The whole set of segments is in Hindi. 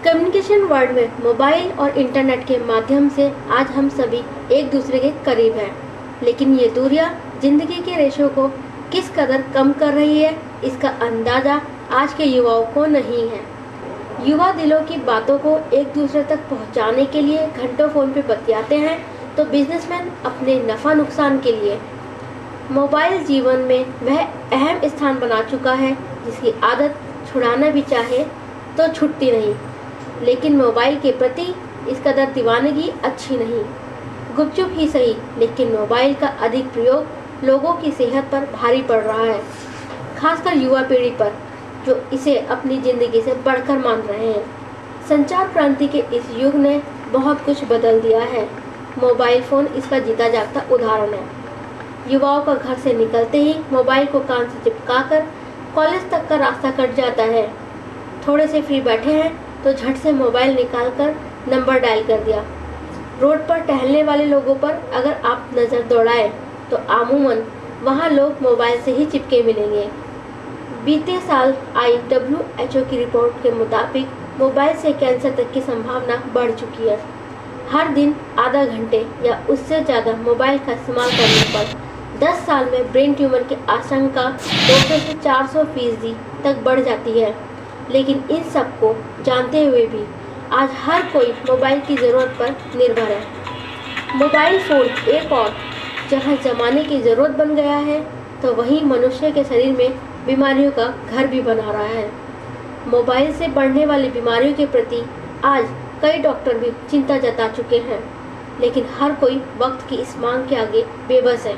कम्युनिकेशन वर्ल्ड में मोबाइल और इंटरनेट के माध्यम से आज हम सभी एक दूसरे के करीब हैं, लेकिन ये दूरियां जिंदगी के रेशों को किस कदर कम कर रही है, इसका अंदाज़ा आज के युवाओं को नहीं है। युवा दिलों की बातों को एक दूसरे तक पहुंचाने के लिए घंटों फ़ोन पे बतियाते हैं, तो बिजनेसमैन अपने नफ़ा नुकसान के लिए मोबाइल जीवन में वह अहम स्थान बना चुका है जिसकी आदत छुड़ाना भी चाहे तो छूटती नहीं। लेकिन मोबाइल के प्रति इस कदर दीवानगी अच्छी नहीं। गुपचुप ही सही, लेकिन मोबाइल का अधिक प्रयोग लोगों की सेहत पर भारी पड़ रहा है, खासकर युवा पीढ़ी पर, जो इसे अपनी ज़िंदगी से बढ़कर मान रहे हैं। संचार क्रांति के इस युग ने बहुत कुछ बदल दिया है। मोबाइल फ़ोन इसका जीता जागता उदाहरण है। युवाओं का घर से निकलते ही मोबाइल को कान से चिपकाकर कॉलेज तक का रास्ता कट जाता है। थोड़े से फ्री बैठे हैं तो झट से मोबाइल निकालकर नंबर डायल कर दिया। रोड पर टहलने वाले लोगों पर अगर आप नज़र दौड़ाएं तो आमूमन वहाँ लोग मोबाइल से ही चिपके मिलेंगे। बीते साल आई WHO की रिपोर्ट के मुताबिक मोबाइल से कैंसर तक की संभावना बढ़ चुकी है। हर दिन आधा घंटे या उससे ज़्यादा मोबाइल का इस्तेमाल करने पर 10 साल में ब्रेन ट्यूमर की आशंका 200 से 400% तक बढ़ जाती है। लेकिन इन सब को जानते हुए भी आज हर कोई मोबाइल की ज़रूरत पर निर्भर है। मोबाइल फ़ोन एक और जहां ज़माने की ज़रूरत बन गया है, तो वहीं मनुष्य के शरीर में बीमारियों का घर भी बना रहा है। मोबाइल से बढ़ने वाली बीमारियों के प्रति आज कई डॉक्टर भी चिंता जता चुके हैं, लेकिन हर कोई वक्त की इस मांग के आगे बेबस है।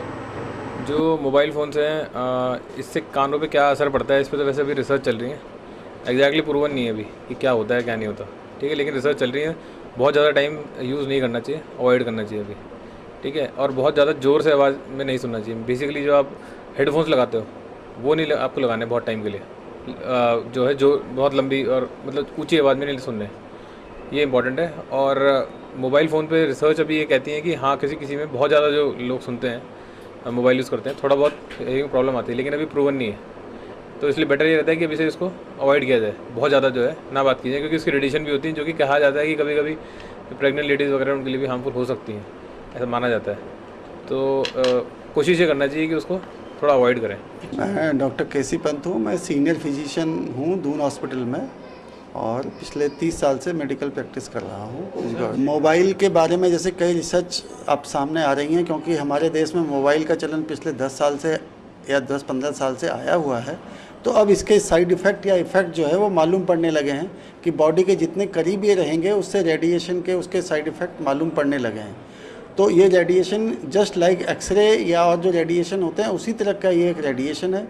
जो मोबाइल फ़ोन से इससे कानों पे क्या असर पड़ता है, इस पर तो वैसे अभी रिसर्च चल रही है। एग्जैक्टली प्रूवन नहीं है अभी कि क्या होता है क्या नहीं होता, ठीक है, लेकिन रिसर्च चल रही है। बहुत ज़्यादा टाइम यूज़ नहीं करना चाहिए, अवॉइड करना चाहिए अभी, ठीक है। और बहुत ज़्यादा ज़ोर से आवाज़ में नहीं सुनना चाहिए। बेसिकली जो आप हेडफोन्स लगाते हो वो नहीं आपको लगाने बहुत टाइम के लिए, जो बहुत लंबी और मतलब ऊँची आवाज़ में नहीं सुनने, ये इंपॉर्टेंट है। और मोबाइल फ़ोन पे रिसर्च अभी ये कहती है कि हाँ, किसी में बहुत ज़्यादा जो लोग सुनते हैं, मोबाइल यूज़ करते हैं, थोड़ा बहुत प्रॉब्लम आती है, लेकिन अभी प्रूवन नहीं है। तो इसलिए बेटर ये रहता है कि अभी से इसको अवॉइड किया जाए, बहुत ज़्यादा जो है ना बात की जाए, क्योंकि इसकी रेडिएशन भी होती है, जो कि कहा जाता है कि कभी कभी प्रेग्नेंट लेडीज़ वगैरह उनके लिए भी हार्मफुल हो सकती हैं, ऐसा माना जाता है। तो कोशिश ये करना चाहिए कि उसको थोड़ा अवॉइड करें। मैं डॉक्टर केसी पंत हूँ। मैं सीनियर फिजिशियन हूँ दून हॉस्पिटल में, और पिछले 30 साल से मेडिकल प्रैक्टिस कर रहा हूँ। मोबाइल के बारे में जैसे कई रिसर्च अब सामने आ रही हैं, क्योंकि हमारे देश में मोबाइल का चलन पिछले 10 साल से या 10-15 साल से आया हुआ है। तो अब इसके साइड इफ़ेक्ट या इफ़ेक्ट जो है वो मालूम पड़ने लगे हैं कि बॉडी के जितने करीब ये रहेंगे उससे रेडिएशन के उसके साइड इफ़ेक्ट मालूम पड़ने लगे हैं। तो ये रेडिएशन जस्ट लाइक एक्सरे या और जो रेडिएशन होते हैं उसी तरह का ये एक रेडिएशन है,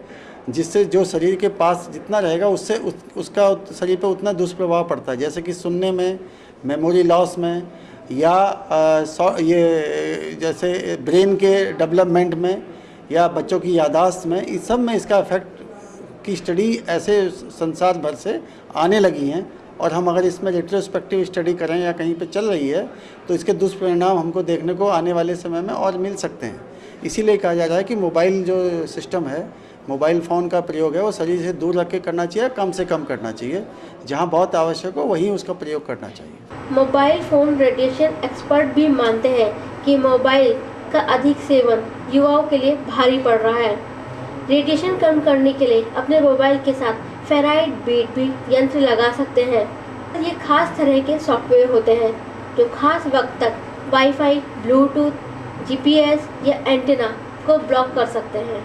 जिससे जो शरीर के पास जितना रहेगा उससे उसका शरीर पर उतना दुष्प्रभाव पड़ता है, जैसे कि सुनने में, मेमोरी लॉस में, या ये जैसे ब्रेन के डेवलपमेंट में या बच्चों की याददाश्त में, इस सब में इसका इफेक्ट की स्टडी ऐसे संसार भर से आने लगी हैं। और हम अगर इसमें रेट्रोस्पेक्टिव स्टडी करें या कहीं पे चल रही है तो इसके दुष्परिणाम हमको देखने को आने वाले समय में और मिल सकते हैं। इसीलिए कहा जा रहा है कि मोबाइल जो सिस्टम है, मोबाइल फ़ोन का प्रयोग है, वो शरीर से दूर रख के करना चाहिए, कम से कम करना चाहिए। जहाँ बहुत आवश्यक हो वहीं उसका प्रयोग करना चाहिए। मोबाइल फ़ोन रेडिएशन एक्सपर्ट भी मानते हैं कि मोबाइल का अधिक सेवन युवाओं के लिए भारी पड़ रहा है। रेडिएशन कम करने के लिए अपने मोबाइल के साथ फेराइड बीट यंत्र लगा सकते हैं। ये खास तरह के सॉफ्टवेयर होते हैं जो खास वक्त तक वाईफाई, ब्लूटूथ, GPS या एंटीना को ब्लॉक कर सकते हैं।